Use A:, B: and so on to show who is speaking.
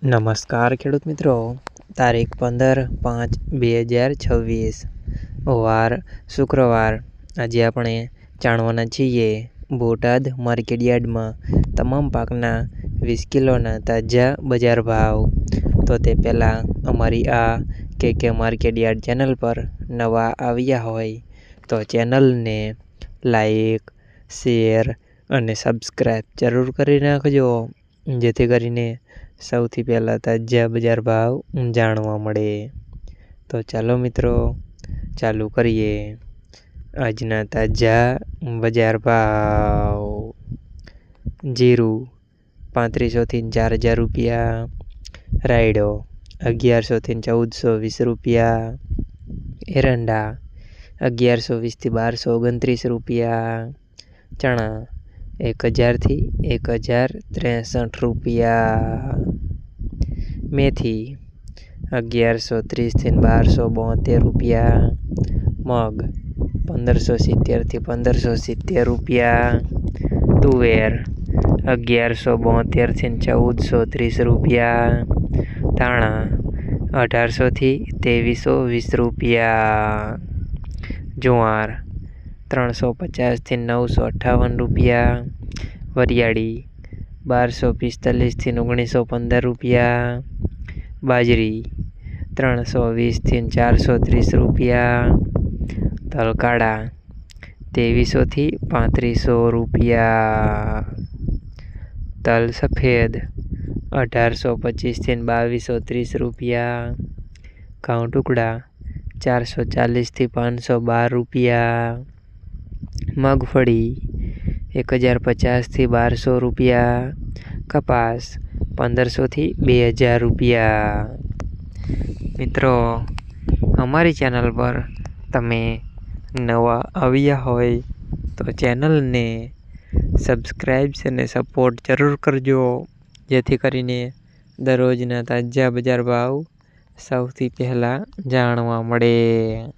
A: નમસ્કાર ખેડૂત મિત્રો, તારીખ 15/5/2026 વાર શુક્રવાર। આજે આપણે જાણવાના છીએ બોટાદ માર્કેટયાર્ડમાં તમામ પાકના 20 કિલોના તાજા બજાર ભાવ। તો તે પહેલાં અમારી આ કે માર્કેટયાર્ડ ચેનલ પર નવા આવ્યા હોય તો ચેનલને લાઈક, શેર અને સબસ્ક્રાઈબ જરૂર કરી નાખજો, જેથી કરીને સૌથી પહેલાં તાજા બજાર ભાવ જાણવા મળે। તો ચાલો મિત્રો, ચાલુ કરીએ આજના તાજા બજાર ભાવ। જીરું 3500 થી 4000 રૂપિયા, રાયડો 1100 થી 1420 રૂપિયા, એરંડા 1120 થી 1229 રૂપિયા, ચણા 1000 થી 1063 રૂપિયા, મેથી 1130 થી 1272 રૂપિયા, મગ 1570 થી 1570 રૂપિયા, તુવેર 1172 થી 1430 રૂપિયા, ધાણા 1800 થી 2320 રૂપિયા, જુવાર 350 થી 958 રૂપિયા, વરિયાળી 1245 થી 1915 રૂપિયા, બાજરી 320 થી 430 રૂપિયા, તલ કાળા 2300 થી 3500 રૂપિયા, તલ સફેદ 1825 થી 2230 રૂપિયા, ઘઉં ટુકડા 440 થી 512 રૂપિયા, મગફળી 1050 થી 1200 રૂપિયા, કપાસ 1500 થી 2000 રૂપિયા। મિત્રો, અમારી ચેનલ પર તમે નવા આવ્યા હોય તો ચેનલને સબસ્ક્રાઈબ અને સપોર્ટ જરૂર કરજો, જેથી કરીને દરરોજના તાજા બજાર ભાવ સૌથી પહેલાં જાણવા મળે।